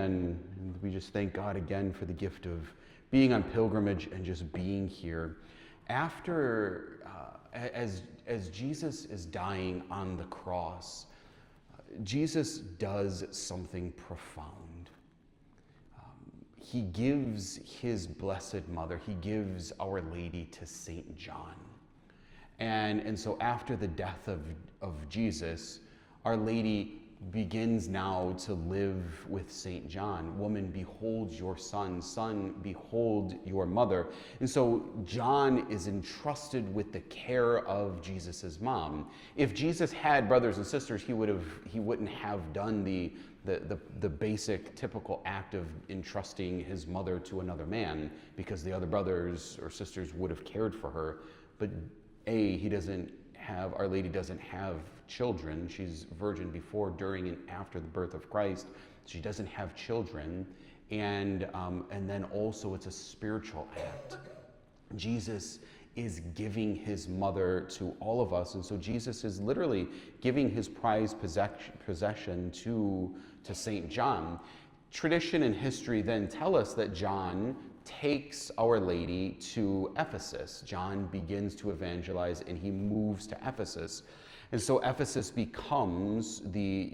again. We just thank God again for the gift of being on pilgrimage and just being here. After, as Jesus is dying on the cross, Jesus does something profound. He gives his blessed mother, he gives Our Lady to Saint John. And so after the death of Jesus, Our Lady begins now to live with Saint John. Woman, behold your son. Son, behold your mother. And so John is entrusted with the care of Jesus's mom. If Jesus had brothers and sisters, he wouldn't have done the basic typical act of entrusting his mother to another man, because the other brothers or sisters would have cared for her. But Our Lady doesn't have children. She's virgin before, during, and after the birth of Christ. She doesn't have children, and then also it's a spiritual act. Jesus is giving his mother to all of us, and so Jesus is literally giving his prized possession to Saint John. Tradition and history then tell us that John takes Our Lady to Ephesus. John begins to evangelize and he moves to Ephesus. And so Ephesus becomes the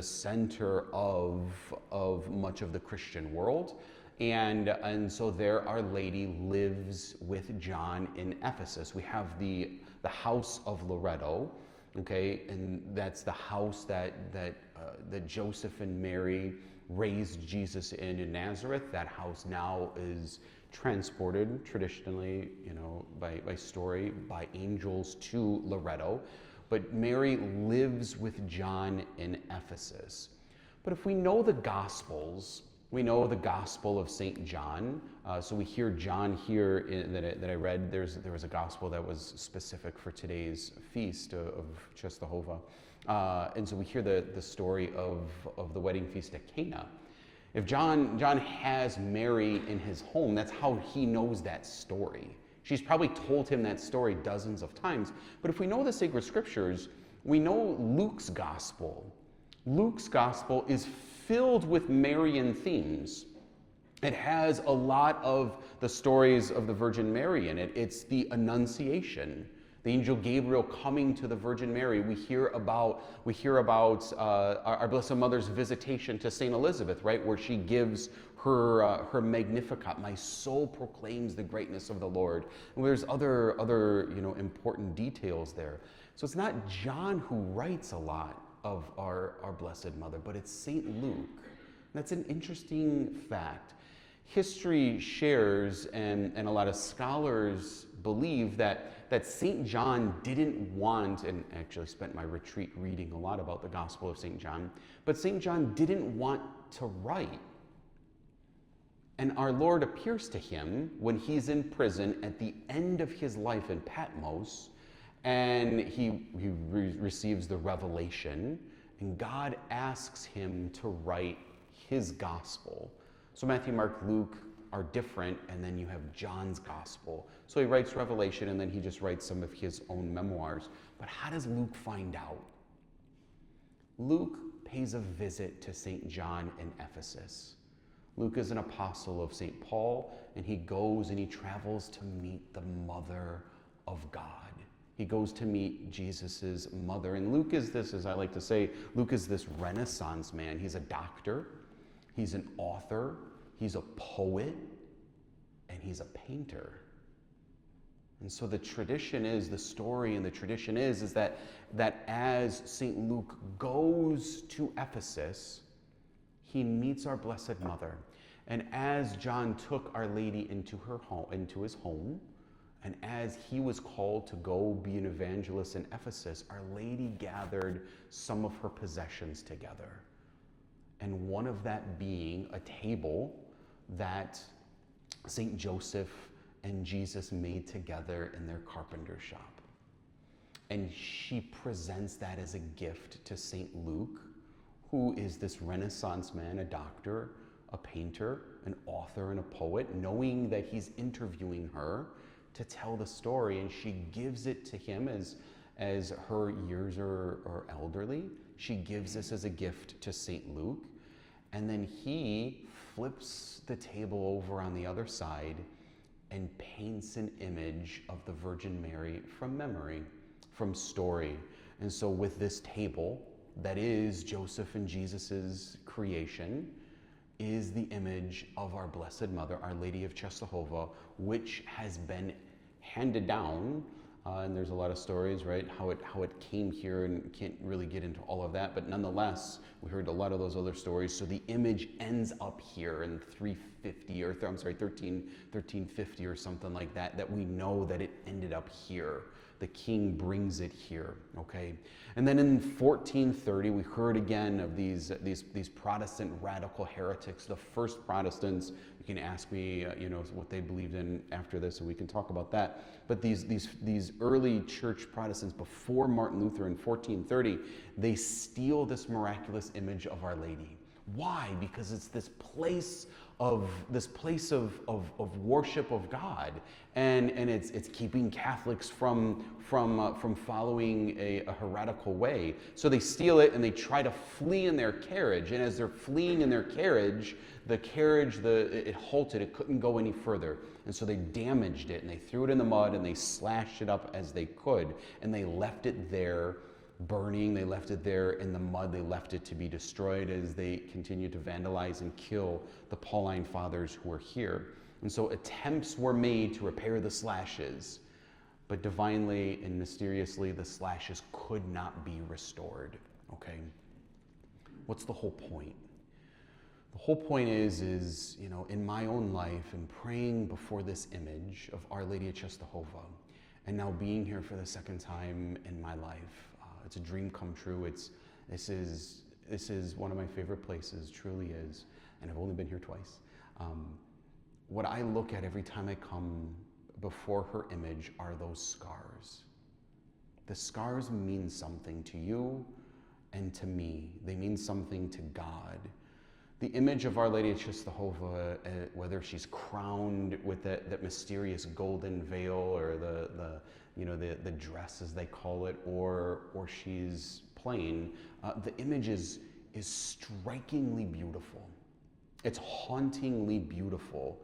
center of much of the Christian world. And so there Our Lady lives with John in Ephesus. We have the house of Loretto, okay, and that's the house that Joseph and Mary raised Jesus in Nazareth. That house now is transported traditionally, by story, by angels to Loretto. But Mary lives with John in Ephesus. But if we know the Gospels, we know the Gospel of St. John. So we hear John here that I read. There was a Gospel that was specific for today's feast of Czestochowa. And so we hear the story of the wedding feast at Cana. If John has Mary in his home, that's how he knows that story. She's probably told him that story dozens of times. But if we know the sacred scriptures, we know Luke's gospel. Luke's gospel is filled with Marian themes. It has a lot of the stories of the Virgin Mary in it. It's the Annunciation, the angel Gabriel coming to the Virgin Mary. We hear about our Blessed Mother's visitation to Saint Elizabeth, right, where she gives her Magnificat. My soul proclaims the greatness of the Lord. And there's other important details there. So it's not John who writes a lot of our Blessed Mother, but it's Saint Luke. That's an interesting fact. History shares, and a lot of scholars believe that St. John didn't want, and actually spent my retreat reading a lot about the Gospel of St. John, but St. John didn't want to write. And our Lord appears to him when he's in prison at the end of his life in Patmos, and he receives the revelation, and God asks him to write his gospel. So Matthew, Mark, Luke are different, and then you have John's gospel. So he writes Revelation, and then he just writes some of his own memoirs. But how does Luke find out? Luke pays a visit to St. John in Ephesus. Luke is an apostle of St. Paul, and he goes and he travels to meet the mother of God. He goes to meet Jesus's mother. And Luke is this, as I like to say, Luke is this Renaissance man. He's a doctor, he's an author, he's a poet, and he's a painter. And so the tradition is, the story and the tradition is that as St. Luke goes to Ephesus, he meets our Blessed Mother. And as John took Our Lady into his home, and as he was called to go be an evangelist in Ephesus, Our Lady gathered some of her possessions together. And one of that being a table that St. Joseph and Jesus made together in their carpenter shop. And she presents that as a gift to St. Luke, who is this Renaissance man, a doctor, a painter, an author, and a poet, knowing that he's interviewing her to tell the story, and she gives it to him as her years are elderly. She gives this as a gift to St. Luke. And then he flips the table over on the other side and paints an image of the Virgin Mary from memory, from story. And so with this table, that is Joseph and Jesus's creation, is the image of our Blessed Mother, Our Lady of Czestochowa, which has been handed down. And there's a lot of stories, right, how it came here, and can't really get into all of that, but nonetheless, we heard a lot of those other stories. So the image ends up here in 350, or I'm sorry, 1350 or something like that, that we know that it ended up here. The king brings it here, okay? And then in 1430, we heard again of these Protestant radical heretics, the first Protestants. You can ask me, what they believed in after this, and we can talk about that. But these early church Protestants before Martin Luther in 1430, they steal this miraculous image of Our Lady. Why? Because it's this place of worship of God, and it's keeping Catholics from following a heretical way. So they steal it and they try to flee in their carriage. And as they're fleeing in their carriage, it halted. It couldn't go any further, and so they damaged it and they threw it in the mud and they slashed it up as they could, and they left it there burning. They left it there in the mud. They left it to be destroyed as they continued to vandalize and kill the Pauline fathers who were here. And so attempts were made to repair the slashes, but divinely and mysteriously, the slashes could not be restored. Okay? What's the whole point? The whole point is in my own life, and praying before this image of Our Lady of Czestochowa, and now being here for the second time in my life, it's a dream come true. This is one of my favorite places, truly is, and I've only been here twice. What I look at every time I come before her image are those scars. The scars mean something to you and to me. They mean something to God. The image of Our Lady of Czestochowa, whether she's crowned with that mysterious golden veil, or the dress as they call it, or she's plain, the image is strikingly beautiful. It's hauntingly beautiful.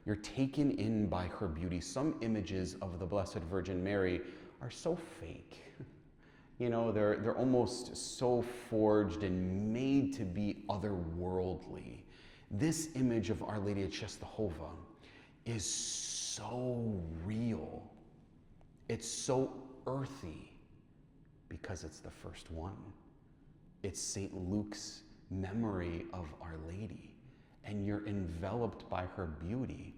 You're taken in by her beauty. Some images of the Blessed Virgin Mary are so fake. They're almost so forged and made to be otherworldly. This image of Our Lady of Czestochowa is so real. It's so earthy because it's the first one. It's St. Luke's memory of Our Lady, and you're enveloped by her beauty.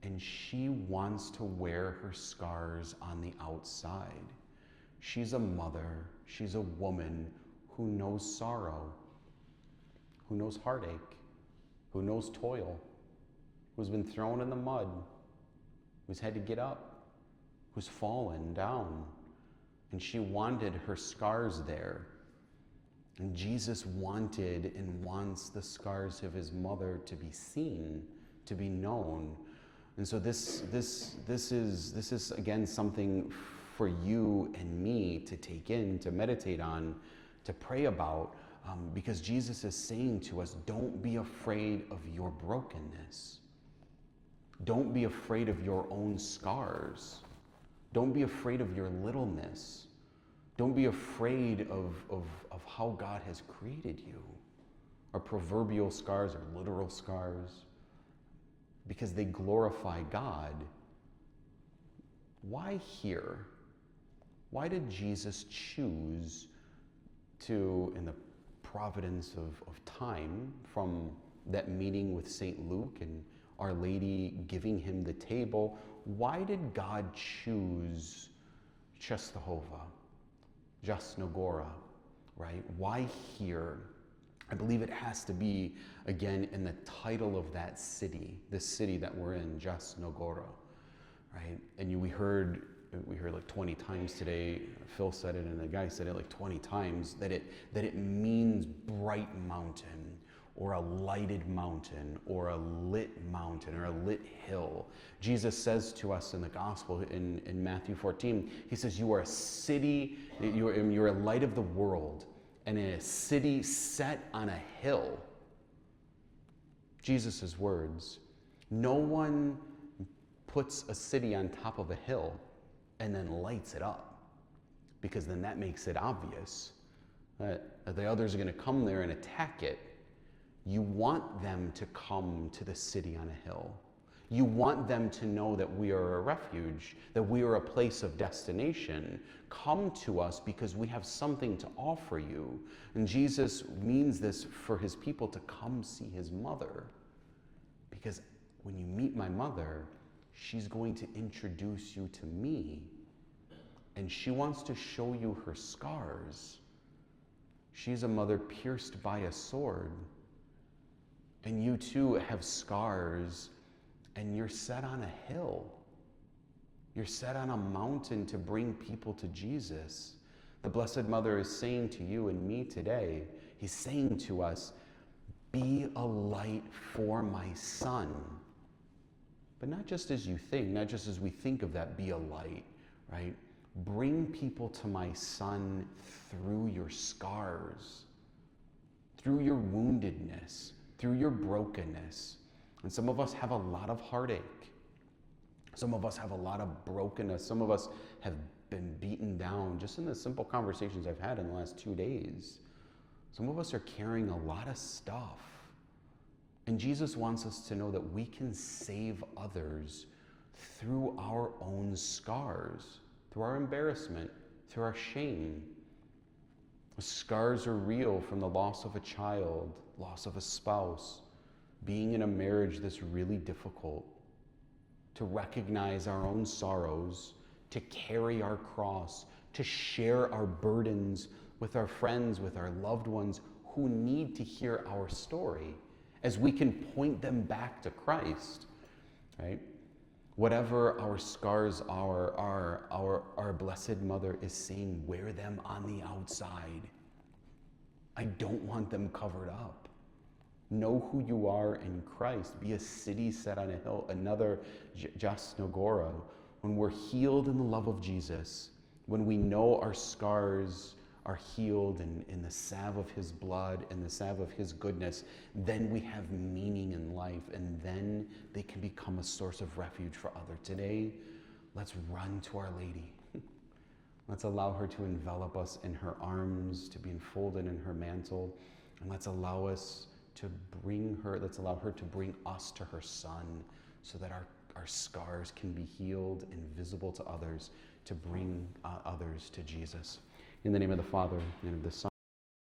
And she wants to wear her scars on the outside. She's a mother, she's a woman who knows sorrow, who knows heartache, who knows toil, who's been thrown in the mud, who's had to get up, who's fallen down. And she wanted her scars there. And Jesus wanted and wants the scars of his mother to be seen, to be known. And so this is again something for you and me to take in, to meditate on, to pray about, because Jesus is saying to us, don't be afraid of your brokenness. Don't be afraid of your own scars. Don't be afraid of your littleness. Don't be afraid of how God has created you. Our proverbial scars or literal scars, because they glorify God. Why here? Why did Jesus choose to, in the providence of time, from that meeting with St. Luke and Our Lady giving him the table, why did God choose Czestochowa, Jana Gora, right? Why here? I believe it has to be, again, in the title of that city, the city that we're in, Jana Gora, right? And we heard like 20 times today, Phil said it and the guy said it like 20 times, that it means bright mountain, or a lighted mountain, or a lit mountain, or a lit hill. Jesus says to us in the gospel in Matthew 14, he says, you are a city, you're a light of the world, and in a city set on a hill. Jesus' words. No one puts a city on top of a hill and then lights it up, because then that makes it obvious that the others are going to come there and attack it. You want them to come to the city on a hill. You want them to know that we are a refuge, that we are a place of destination. Come to us because we have something to offer you. And Jesus means this for his people to come see his mother. Because when you meet my mother, she's going to introduce you to me. And she wants to show you her scars. She's a mother pierced by a sword. And you too have scars, and you're set on a hill. You're set on a mountain to bring people to Jesus. The Blessed Mother is saying to you and me today, he's saying to us, be a light for my son. But not just as you think, not just as we think of that, be a light, right? Bring people to my son through your scars, through your woundedness, through your brokenness. And some of us have a lot of heartache. Some of us have a lot of brokenness. Some of us have been beaten down just in the simple conversations I've had in the last 2 days. Some of us are carrying a lot of stuff. And Jesus wants us to know that we can save others through our own scars, through our embarrassment, through our shame. The scars are real from the loss of a child, loss of a spouse, being in a marriage that's really difficult, to recognize our own sorrows, to carry our cross, to share our burdens with our friends, with our loved ones who need to hear our story, as we can point them back to Christ, right? Whatever our scars are, our Blessed Mother is saying, wear them on the outside. I don't want them covered up. Know who you are in Christ. Be a city set on a hill. Another Jana Gora. When we're healed in the love of Jesus, when we know our scars are healed in the salve of his blood and the salve of his goodness, then we have meaning in life, and then they can become a source of refuge for others. Today, let's run to Our Lady. Let's allow her to envelop us in her arms, to be enfolded in her mantle, and let's allow her to bring us to her son, so that our scars can be healed and visible to others, to bring others to Jesus. In the name of the Father, and of the Son,